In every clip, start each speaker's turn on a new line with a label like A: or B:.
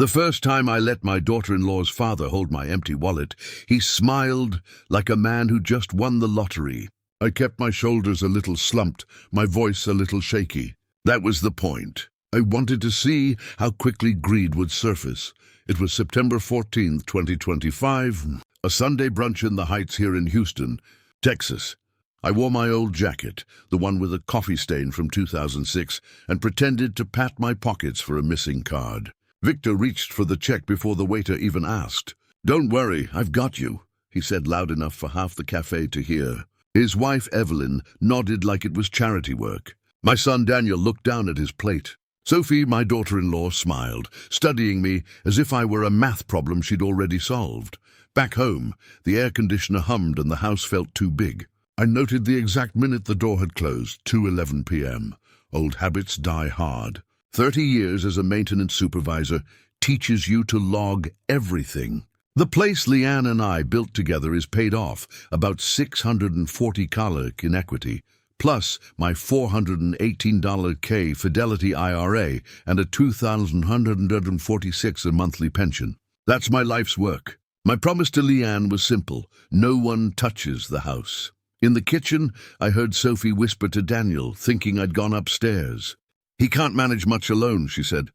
A: The first time I let my daughter-in-law's father hold my empty wallet, he smiled like a man who just won the lottery. I kept my shoulders a little slumped, my voice a little shaky. That was the point. I wanted to see how quickly greed would surface. It was September 14th, 2025, a Sunday brunch in the Heights here in Houston, Texas. I wore my old jacket, the one with a coffee stain from 2006, and pretended to pat my pockets for a missing card. Victor reached for the check before the waiter even asked. "Don't worry, I've got you," he said loud enough for half the cafe to hear. His wife, Evelyn, nodded like it was charity work. My son Daniel looked down at his plate. Sophie, my daughter-in-law, smiled, studying me as if I were a math problem she'd already solved. Back home, the air conditioner hummed and the house felt too big. I noted the exact minute the door had closed, 2:11 p.m. Old habits die hard. 30 years as a maintenance supervisor teaches you to log everything. The place Leanne and I built together is paid off, about $640 in equity, plus my $418K Fidelity IRA and a $2,146 a monthly pension. That's my life's work. My promise to Leanne was simple: no one touches the house. In the kitchen, I heard Sophie whisper to Daniel, thinking I'd gone upstairs. "He can't manage much alone," she said.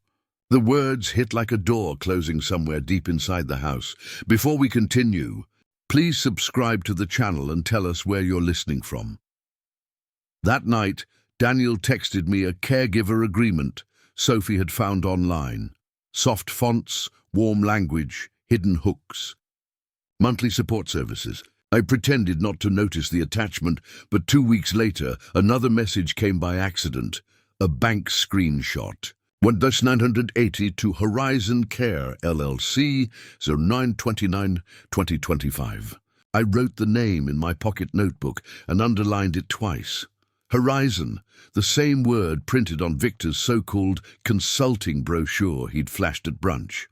A: The words hit like a door closing somewhere deep inside the house. Before we continue, please subscribe to the channel and tell us where you're listening from. That night, Daniel texted me a caregiver agreement Sophie had found online. Soft fonts, warm language, hidden hooks. Monthly support services. I pretended not to notice the attachment, but 2 weeks later, another message came by accident. A bank screenshot. 1-980 to Horizon Care, LLC, 09/29/2025. I wrote the name in my pocket notebook and underlined it twice. Horizon, the same word printed on Victor's so-called consulting brochure he'd flashed at brunch.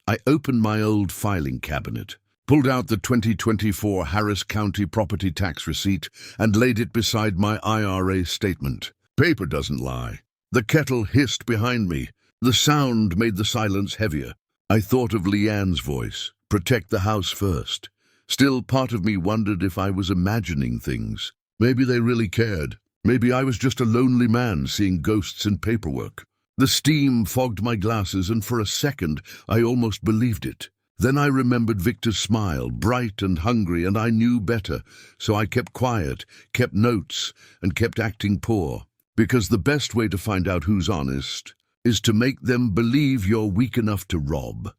A: I opened my old filing cabinet, pulled out the 2024 Harris County property tax receipt, and laid it beside my IRA statement. Paper doesn't lie. The kettle hissed behind me. The sound made the silence heavier. I thought of Leanne's voice. Protect the house first. Still, part of me wondered if I was imagining things. Maybe they really cared. Maybe I was just a lonely man seeing ghosts in paperwork. The steam fogged my glasses, and for a second I almost believed it. Then I remembered Victor's smile, bright and hungry, and I knew better. So I kept quiet, kept notes, and kept acting poor. Because the best way to find out who's honest is to make them believe you're weak enough to rob.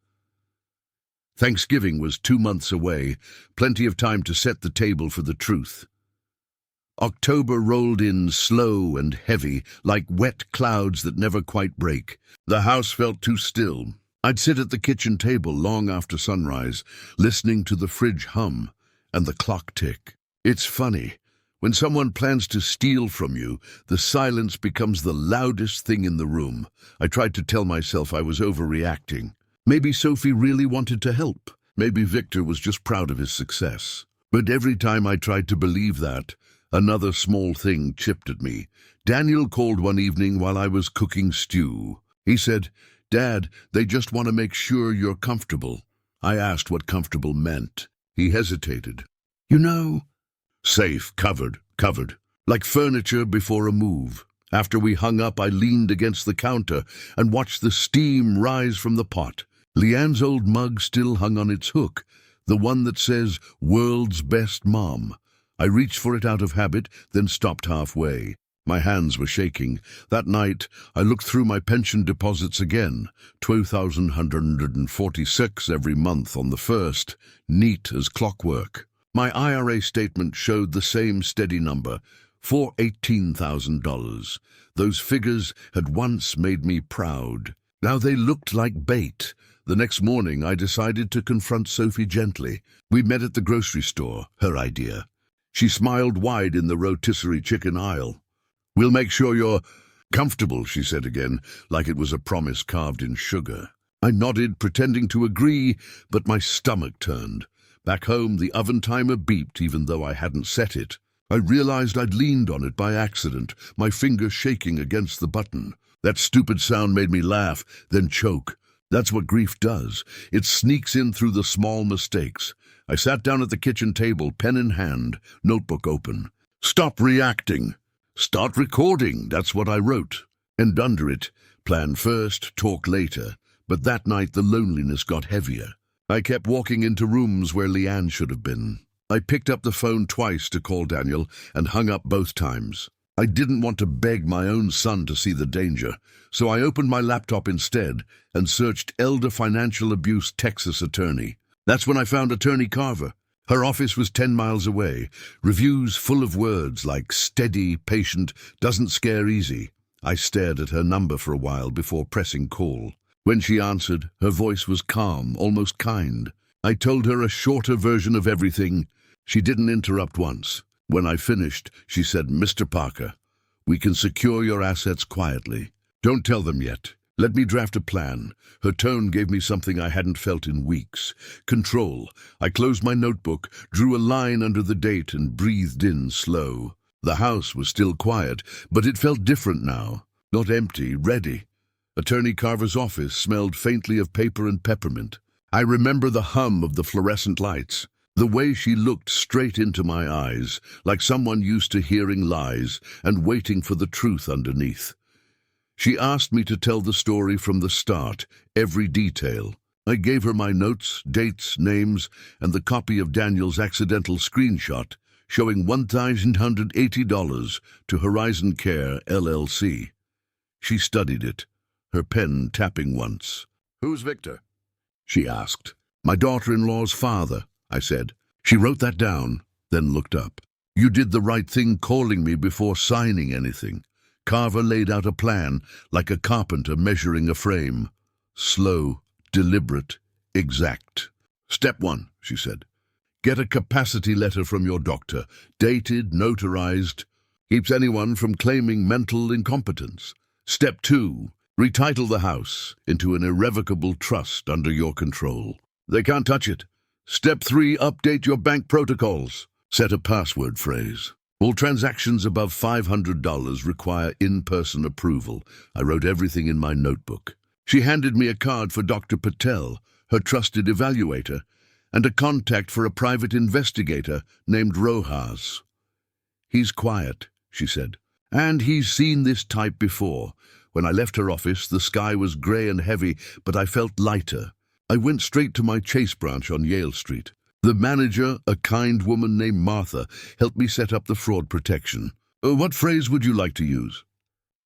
A: Thanksgiving was 2 months away, plenty of time to set the table for the truth. October rolled in slow and heavy, like wet clouds that never quite break. The house felt too still. I'd sit at the kitchen table long after sunrise, listening to the fridge hum and the clock tick. It's funny. When someone plans to steal from you, the silence becomes the loudest thing in the room. I tried to tell myself I was overreacting. Maybe Sophie really wanted to help. Maybe Victor was just proud of his success. But every time I tried to believe that, another small thing chipped at me. Daniel called one evening while I was cooking stew. He said, "Dad, they just want to make sure you're comfortable." I asked what comfortable meant. He hesitated. "You know, safe, covered, like furniture before a move." After we hung up, I leaned against the counter and watched the steam rise from the pot. Leanne's old mug still hung on its hook, the one that says, "World's Best Mom." I reached for it out of habit, then stopped halfway. My hands were shaking. That night, I looked through my pension deposits again, $2,146 every month on the first, neat as clockwork. My IRA statement showed the same steady number, $418,000. Those figures had once made me proud. Now they looked like bait. The next morning, I decided to confront Sophie gently. We met at the grocery store, her idea. She smiled wide in the rotisserie chicken aisle. "We'll make sure you're comfortable," she said again, like it was a promise carved in sugar. I nodded, pretending to agree, but my stomach turned. Back home, the oven timer beeped even though I hadn't set it. I realized I'd leaned on it by accident, my finger shaking against the button. That stupid sound made me laugh, then choke. That's what grief does. It sneaks in through the small mistakes. I sat down at the kitchen table, pen in hand, notebook open. Stop reacting. Start recording. That's what I wrote. And under it, plan first, talk later. But that night the loneliness got heavier. I kept walking into rooms where Leanne should have been. I picked up the phone twice to call Daniel and hung up both times. I didn't want to beg my own son to see the danger, so I opened my laptop instead and searched Elder Financial Abuse Texas Attorney. That's when I found Attorney Carver. Her office was 10 miles away, reviews full of words like steady, patient, doesn't scare easy. I stared at her number for a while before pressing call. When she answered, her voice was calm, almost kind. I told her a shorter version of everything. She didn't interrupt once. When I finished, she said, "Mr. Parker, we can secure your assets quietly. Don't tell them yet. Let me draft a plan." Her tone gave me something I hadn't felt in weeks. Control. I closed my notebook, drew a line under the date, and breathed in slow. The house was still quiet, but it felt different now. Not empty, ready. Attorney Carver's office smelled faintly of paper and peppermint. I remember the hum of the fluorescent lights, the way she looked straight into my eyes, like someone used to hearing lies and waiting for the truth underneath. She asked me to tell the story from the start, every detail. I gave her my notes, dates, names, and the copy of Daniel's accidental screenshot showing $1,180 to Horizon Care, LLC. She studied it, her pen tapping once. "Who's Victor?" she asked. "My daughter-in-law's father," I said. She wrote that down, then looked up. "You did the right thing calling me before signing anything." Carver laid out a plan, like a carpenter measuring a frame. Slow, deliberate, exact. "Step 1, she said. Get a capacity letter from your doctor, dated, notarized. Keeps anyone from claiming mental incompetence. Step 2, retitle the house into an irrevocable trust under your control. They can't touch it. Step 3, update your bank protocols. Set a password phrase. All transactions above $500 require in-person approval. I wrote everything in my notebook. She handed me a card for Dr. Patel, her trusted evaluator, and a contact for a private investigator named Rojas. "He's quiet," she said, "and he's seen this type before." When I left her office, the sky was grey and heavy, but I felt lighter. I went straight to my Chase branch on Yale Street. The manager, a kind woman named Martha, helped me set up the fraud protection. "What phrase would you like to use?"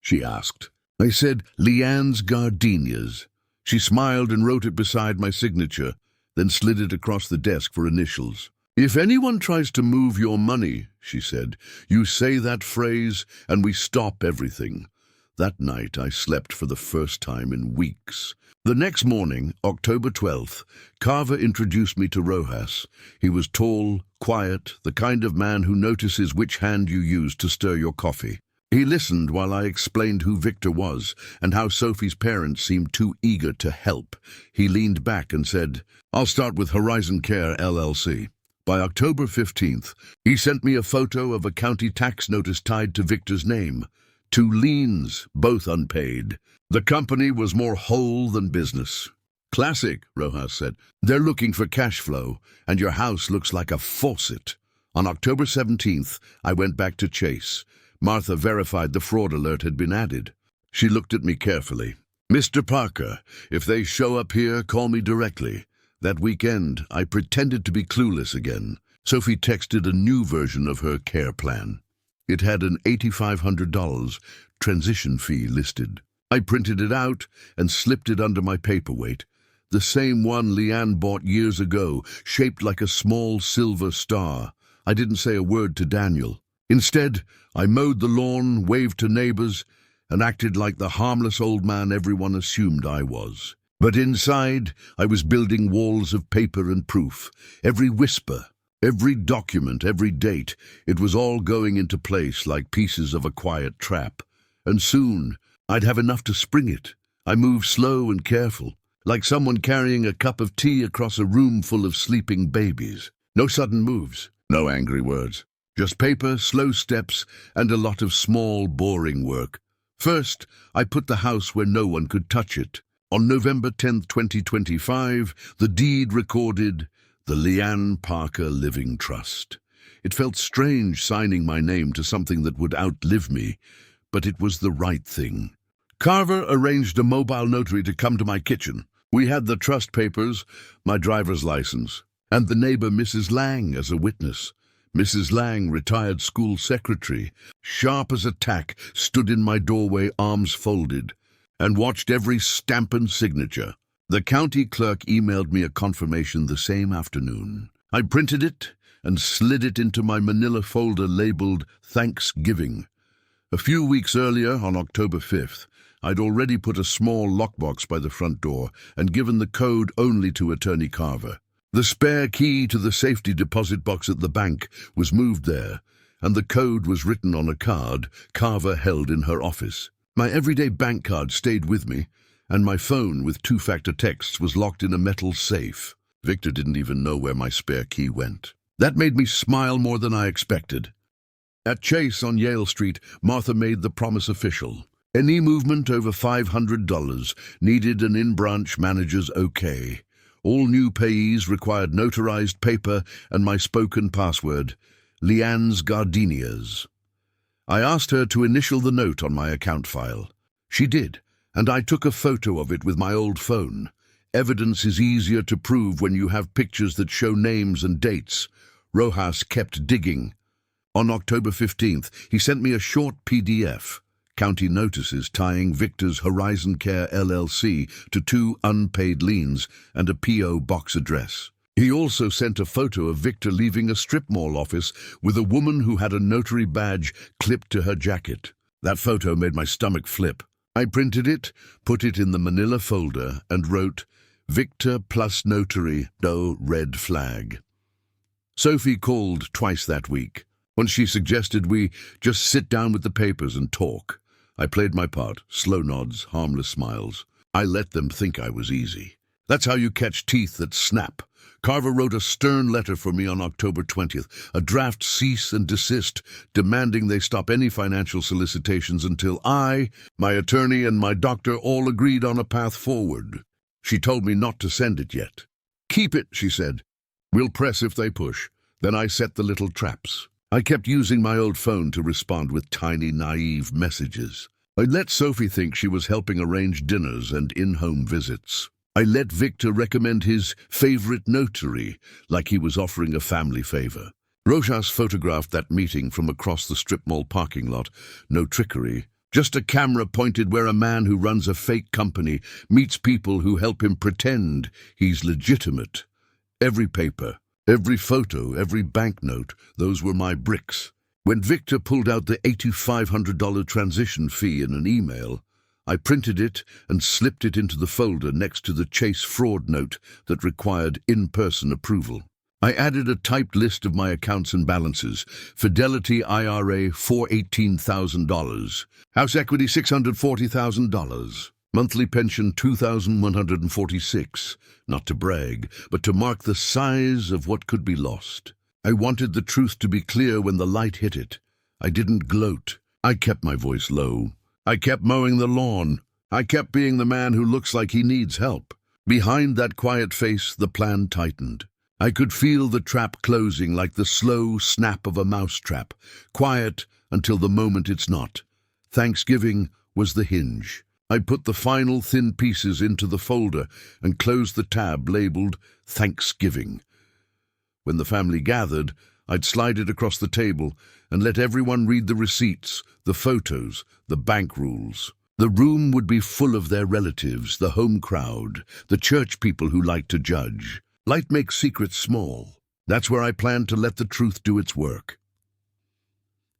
A: she asked. I said, "Leanne's gardenias." She smiled and wrote it beside my signature, then slid it across the desk for initials. "If anyone tries to move your money," she said, "you say that phrase and we stop everything." That night I slept for the first time in weeks. The next morning, October 12th, Carver introduced me to Rojas. He was tall, quiet, the kind of man who notices which hand you use to stir your coffee. He listened while I explained who Victor was and how Sophie's parents seemed too eager to help. He leaned back and said, "I'll start with Horizon Care, LLC." By October 15th, he sent me a photo of a county tax notice tied to Victor's name. 2 liens, both unpaid. The company was more whole than business. "Classic," Rojas said. "They're looking for cash flow, and your house looks like a faucet." On October 17th, I went back to Chase. Martha verified the fraud alert had been added. She looked at me carefully. "Mr. Parker, if they show up here, call me directly." That weekend, I pretended to be clueless again. Sophie texted a new version of her care plan. It had an $8,500 transition fee listed. I printed it out and slipped it under my paperweight. The same one Leanne bought years ago, shaped like a small silver star. I didn't say a word to Daniel. Instead, I mowed the lawn, waved to neighbors, and acted like the harmless old man everyone assumed I was. But inside, I was building walls of paper and proof. Every whisper, every document, every date, it was all going into place like pieces of a quiet trap. And soon, I'd have enough to spring it. I moved slow and careful, like someone carrying a cup of tea across a room full of sleeping babies. No sudden moves, no angry words. Just paper, slow steps, and a lot of small, boring work. First, I put the house where no one could touch it. On November 10th, 2025, the deed recorded the Leanne Parker Living Trust. It felt strange signing my name to something that would outlive me, but it was the right thing. Carver arranged a mobile notary to come to my kitchen. We had the trust papers, my driver's license, and the neighbor Mrs. Lang as a witness. Mrs. Lang, retired school secretary, sharp as a tack, stood in my doorway, arms folded, and watched every stamp and signature. The county clerk emailed me a confirmation the same afternoon. I printed it and slid it into my manila folder labeled Thanksgiving. A few weeks earlier, on October 5th, I'd already put a small lockbox by the front door and given the code only to Attorney Carver. The spare key to the safety deposit box at the bank was moved there, and the code was written on a card Carver held in her office. My everyday bank card stayed with me, and my phone with two-factor texts was locked in a metal safe. Victor didn't even know where my spare key went. That made me smile more than I expected. At Chase on Yale Street, Martha made the promise official. Any movement over $500 needed an in-branch manager's okay. All new payees required notarized paper and my spoken password, Leanne's Gardenias. I asked her to initial the note on my account file. She did, and I took a photo of it with my old phone. Evidence is easier to prove when you have pictures that show names and dates. Rojas kept digging. On October 15th, he sent me a short PDF. County notices tying Victor's Horizon Care LLC to 2 unpaid liens and a P.O. box address. He also sent a photo of Victor leaving a strip mall office with a woman who had a notary badge clipped to her jacket. That photo made my stomach flip. I printed it, put it in the manila folder, and wrote, Victor plus notary, no red flag. Sophie called twice that week. Once she suggested we just sit down with the papers and talk. I played my part, slow nods, harmless smiles. I let them think I was easy. That's how you catch teeth that snap. Carver wrote a stern letter for me on October 20th, a draft cease and desist, demanding they stop any financial solicitations until I, my attorney, and my doctor all agreed on a path forward. She told me not to send it yet. Keep it, she said. We'll press if they push. Then I set the little traps. I kept using my old phone to respond with tiny, naive messages. I let Sophie think she was helping arrange dinners and in-home visits. I let Victor recommend his favorite notary, like he was offering a family favor. Rojas photographed that meeting from across the strip mall parking lot. No trickery, just a camera pointed where a man who runs a fake company meets people who help him pretend he's legitimate. Every paper, every photo, every banknote, those were my bricks. When Victor pulled out the $8,500 transition fee in an email, I printed it and slipped it into the folder next to the Chase fraud note that required in-person approval. I added a typed list of my accounts and balances. Fidelity IRA $418,000. House equity $640,000. Monthly pension $2,146. Not to brag, but to mark the size of what could be lost. I wanted the truth to be clear when the light hit it. I didn't gloat. I kept my voice low. I kept mowing the lawn. I kept being the man who looks like he needs help. Behind that quiet face, the plan tightened. I could feel the trap closing like the slow snap of a mousetrap, quiet until the moment it's not. Thanksgiving was the hinge. I put the final thin pieces into the folder and closed the tab labeled Thanksgiving. When the family gathered, I'd slide it across the table and let everyone read the receipts, the photos, the bank rules. The room would be full of their relatives, the home crowd, the church people who like to judge. Light makes secrets small. That's where I planned to let the truth do its work.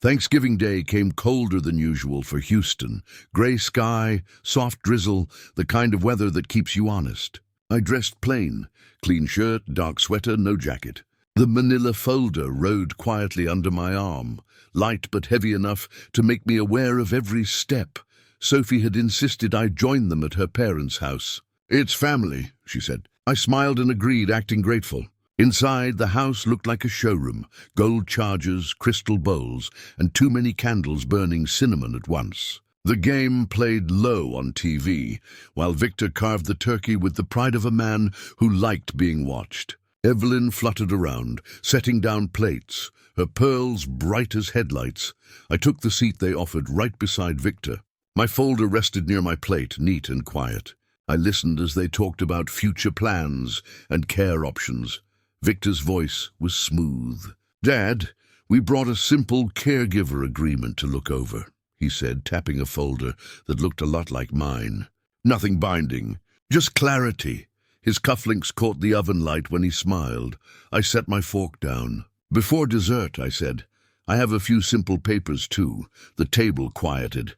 A: Thanksgiving Day came colder than usual for Houston. Gray sky, soft drizzle, the kind of weather that keeps you honest. I dressed plain, clean shirt, dark sweater, no jacket. The manila folder rode quietly under my arm, light but heavy enough to make me aware of every step. Sophie had insisted I join them at her parents' house. It's family, she said. I smiled and agreed, acting grateful. Inside, the house looked like a showroom, gold chargers, crystal bowls, and too many candles burning cinnamon at once. The game played low on TV, while Victor carved the turkey with the pride of a man who liked being watched. Evelyn fluttered around, setting down plates, her pearls bright as headlights. I took the seat they offered right beside Victor. My folder rested near my plate, neat and quiet. I listened as they talked about future plans and care options. Victor's voice was smooth. "Dad, we brought a simple caregiver agreement to look over," he said, tapping a folder that looked a lot like mine. "Nothing binding, just clarity." His cufflinks caught the oven light when he smiled. I set my fork down. "Before dessert," I said, "I have a few simple papers too." The table quieted.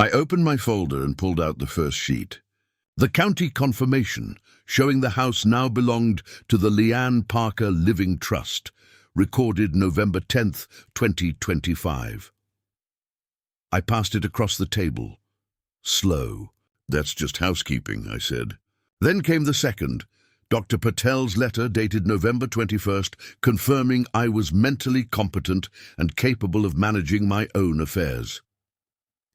A: I opened my folder and pulled out the first sheet. The county confirmation, showing the house now belonged to the Leanne Parker Living Trust, recorded November 10th, 2025. I passed it across the table. Slow. "That's just housekeeping," I said. Then came the second, Dr. Patel's letter dated November 21st, confirming I was mentally competent and capable of managing my own affairs.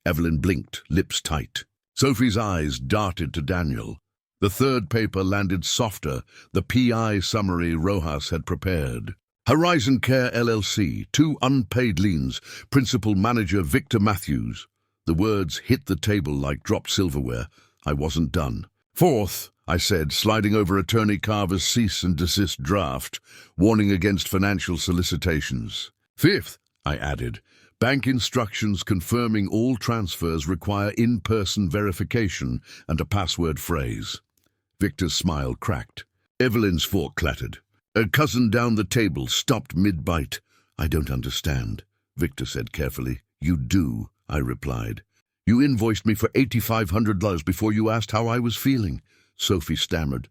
A: Evelyn blinked, lips tight. Sophie's eyes darted to Daniel. The third paper landed softer, the PI summary Rojas had prepared. Horizon Care LLC, 2 unpaid liens, principal manager Victor Matthews. The words hit the table like dropped silverware. I wasn't done. "Fourth," I said, sliding over Attorney Carver's cease and desist draft, warning against financial solicitations. "Fifth," I added, "bank instructions confirming all transfers require in-person verification and a password phrase." Victor's smile cracked. Evelyn's fork clattered. Her cousin down the table stopped mid-bite. "I don't understand," Victor said carefully. "You do," I replied. "You invoiced me for $8,500 before you asked how I was feeling," Sophie stammered.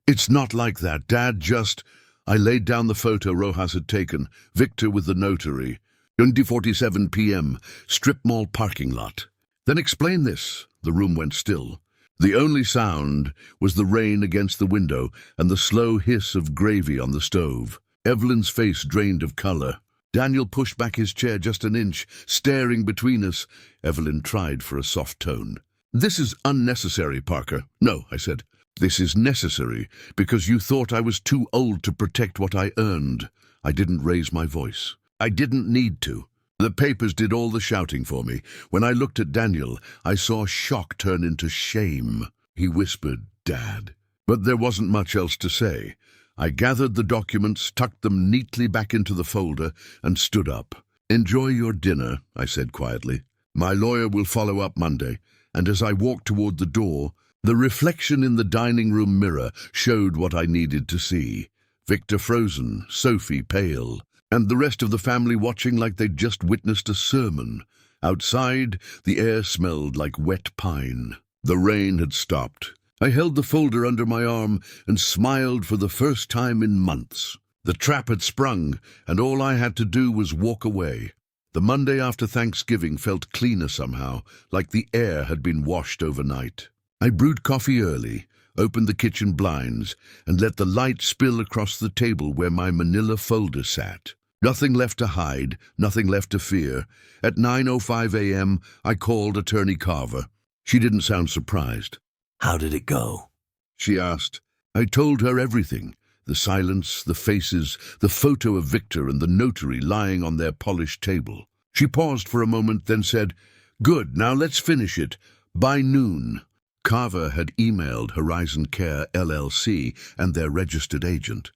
A: "It's not like that, Dad, just—" I laid down the photo Rojas had taken, Victor with the notary. 20:47 p.m., strip mall parking lot. "Then explain this." The room went still. The only sound was the rain against the window and the slow hiss of gravy on the stove. Evelyn's face drained of color. Daniel pushed back his chair just an inch, staring between us. Evelyn tried for a soft tone. "This is unnecessary, Parker." "No," I said. "This is necessary because you thought I was too old to protect what I earned." I didn't raise my voice. I didn't need to. The papers did all the shouting for me. When I looked at Daniel, I saw shock turn into shame. He whispered, "Dad." But there wasn't much else to say. I gathered the documents, tucked them neatly back into the folder, and stood up. "Enjoy your dinner," I said quietly. "My lawyer will follow up Monday." And as I walked toward the door, the reflection in the dining room mirror showed what I needed to see. Victor frozen, Sophie pale, and the rest of the family watching like they'd just witnessed a sermon. Outside, the air smelled like wet pine. The rain had stopped. I held the folder under my arm and smiled for the first time in months. The trap had sprung, and all I had to do was walk away. The Monday after Thanksgiving felt cleaner somehow, like the air had been washed overnight. I brewed coffee early, opened the kitchen blinds, and let the light spill across the table where my manila folder sat. Nothing left to hide, nothing left to fear. At 9:05 a.m., I called Attorney Carver. She didn't sound surprised.
B: "How did it go?"
A: she asked. I told her everything. The silence, the faces, the photo of Victor and the notary lying on their polished table. She paused for a moment, then said, "Good, now let's finish it. By noon." Carver had emailed Horizon Care LLC and their registered agent,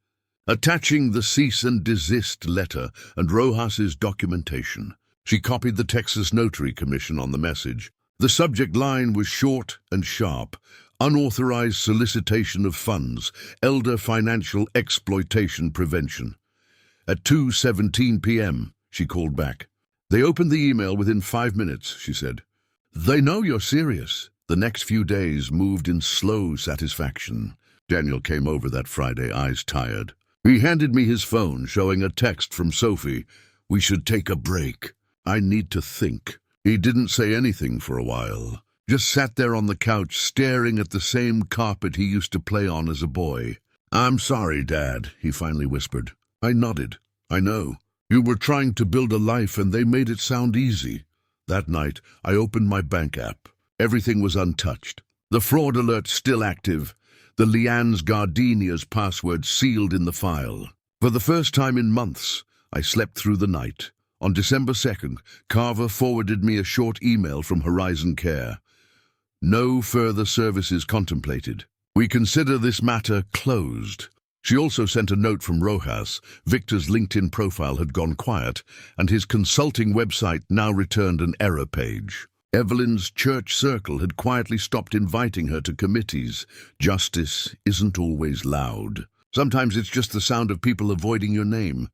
A: attaching the cease and desist letter and Rojas's documentation. She copied the Texas Notary Commission on the message. The subject line was short and sharp: unauthorized solicitation of funds, elder financial exploitation prevention. At 2:17 p.m., she called back. "They opened the email within 5 minutes, she said. "They know you're serious." The next few days moved in slow satisfaction. Daniel came over that Friday, eyes tired. He handed me his phone, showing a text from Sophie. "We should take a break. I need to think." He didn't say anything for a while. Just sat there on the couch, staring at the same carpet he used to play on as a boy. "I'm sorry, Dad," he finally whispered. I nodded. "I know. You were trying to build a life and they made it sound easy." That night, I opened my bank app. Everything was untouched. The fraud alert still active. The Leanne's Gardenia's password sealed in the file. For the first time in months, I slept through the night. On December 2nd, Carver forwarded me a short email from Horizon Care. No further services contemplated. We consider this matter closed. She also sent a note from Rojas. Victor's LinkedIn profile had gone quiet, and his consulting website now returned an error page. Evelyn's church circle had quietly stopped inviting her to committees. Justice isn't always loud. Sometimes it's just the sound of people avoiding your name.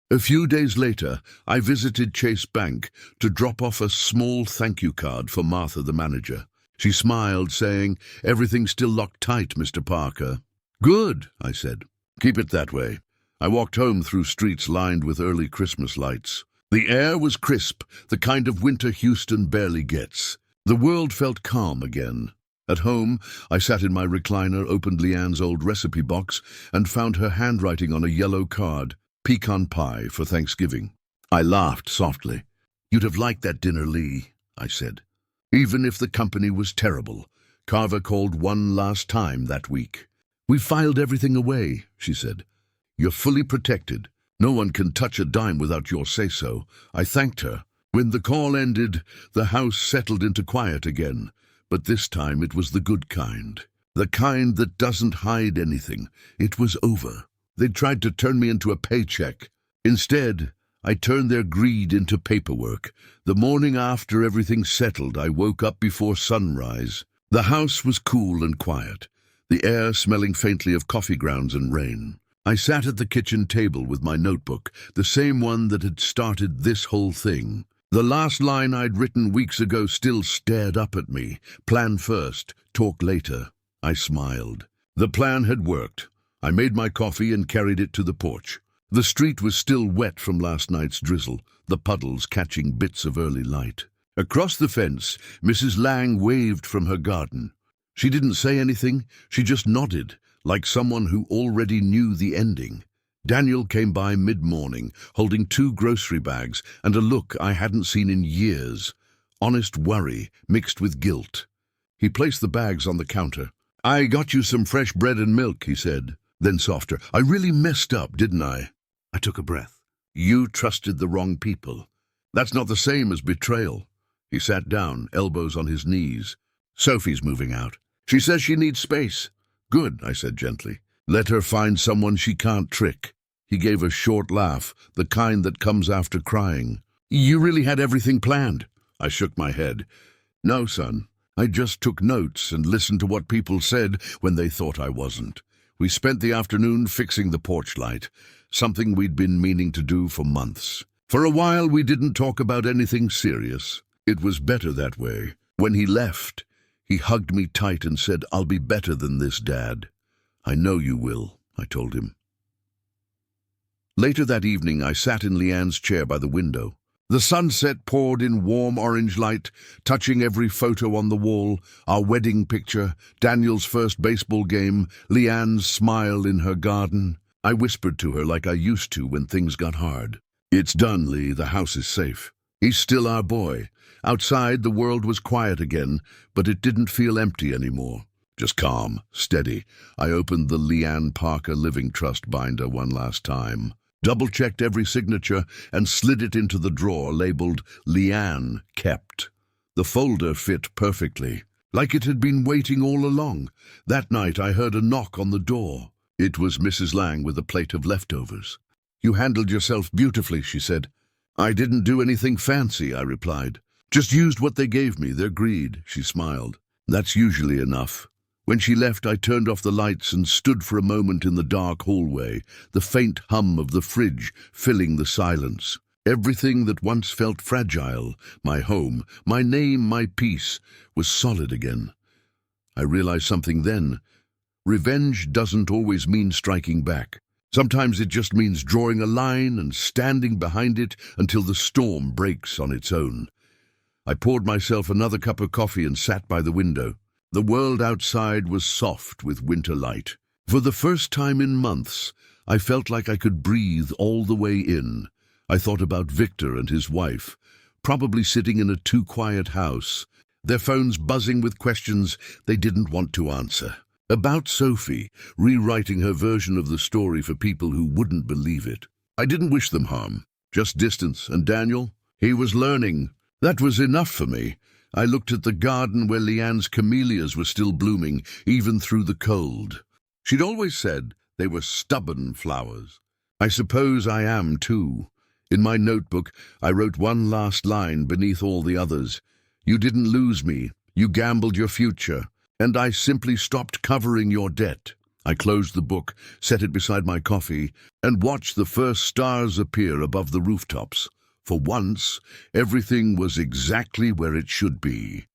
A: A few days later, I visited Chase Bank to drop off a small thank you card for Martha, the manager. She smiled, saying, "Everything's still locked tight, Mr. Parker." "Good," I said. "Keep it that way." I walked home through streets lined with early Christmas lights. The air was crisp, the kind of winter Houston barely gets. The world felt calm again. At home, I sat in my recliner, opened Leanne's old recipe box, and found her handwriting on a yellow card, "Pecan pie for Thanksgiving." I laughed softly. "You'd have liked that dinner, Lee," I said. Even if the company was terrible, Carver called one last time that week. "We've filed everything away," she said. "You're fully protected. No one can touch a dime without your say-so." I thanked her. When the call ended, the house settled into quiet again, but this time it was the good kind. The kind that doesn't hide anything. It was over. They'd tried to turn me into a paycheck. Instead, I turned their greed into paperwork. The morning after everything settled, I woke up before sunrise. The house was cool and quiet, the air smelling faintly of coffee grounds and rain. I sat at the kitchen table with my notebook, the same one that had started this whole thing. The last line I'd written weeks ago still stared up at me. "Plan first, talk later." I smiled. The plan had worked. I made my coffee and carried it to the porch. The street was still wet from last night's drizzle, the puddles catching bits of early light. Across the fence, Mrs. Lang waved from her garden. She didn't say anything, she just nodded, like someone who already knew the ending. Daniel came by mid-morning, holding 2 grocery bags and a look I hadn't seen in years. Honest worry mixed with guilt. He placed the bags on the counter. "I got you some fresh bread and milk," he said. Then softer, "I really messed up, didn't I?" I took a breath. "You trusted the wrong people. That's not the same as betrayal." He sat down, elbows on his knees. "Sophie's moving out. She says she needs space." "Good," I said gently. "Let her find someone she can't trick." He gave a short laugh, the kind that comes after crying. "You really had everything planned?" I shook my head. "No, son. I just took notes and listened to what people said when they thought I wasn't. We spent the afternoon fixing the porch light, something we'd been meaning to do for months. For a while, we didn't talk about anything serious. It was better that way. When he left, he hugged me tight and said, "I'll be better than this, Dad." "I know you will," I told him. Later that evening, I sat in Leanne's chair by the window. The sunset poured in warm orange light, touching every photo on the wall, our wedding picture, Daniel's first baseball game, Leanne's smile in her garden. I whispered to her like I used to when things got hard. "It's done, Lee. The house is safe. He's still our boy." Outside, the world was quiet again, but it didn't feel empty anymore. Just calm, steady. I opened the Leanne Parker Living Trust binder one last time, double-checked every signature, and slid it into the drawer labeled "Leanne Kept." The folder fit perfectly, like it had been waiting all along. That night I heard a knock on the door. It was Mrs. Lang with a plate of leftovers. "You handled yourself beautifully," she said. "I didn't do anything fancy," I replied. "Just used what they gave me, their greed," she smiled. "That's usually enough." When she left, I turned off the lights and stood for a moment in the dark hallway, the faint hum of the fridge filling the silence. Everything that once felt fragile, my home, my name, my peace, was solid again. I realized something then. Revenge doesn't always mean striking back. Sometimes it just means drawing a line and standing behind it until the storm breaks on its own. I poured myself another cup of coffee and sat by the window. The world outside was soft with winter light. For the first time in months, I felt like I could breathe all the way in. I thought about Victor and his wife, probably sitting in a too-quiet house, their phones buzzing with questions they didn't want to answer. About Sophie, rewriting her version of the story for people who wouldn't believe it. I didn't wish them harm, just distance, and Daniel, he was learning. That was enough for me. I looked at the garden where Leanne's camellias were still blooming, even through the cold. She'd always said they were stubborn flowers. I suppose I am too. In my notebook, I wrote one last line beneath all the others. You didn't lose me. You gambled your future. And I simply stopped covering your debt. I closed the book, set it beside my coffee, and watched the first stars appear above the rooftops. For once, everything was exactly where it should be.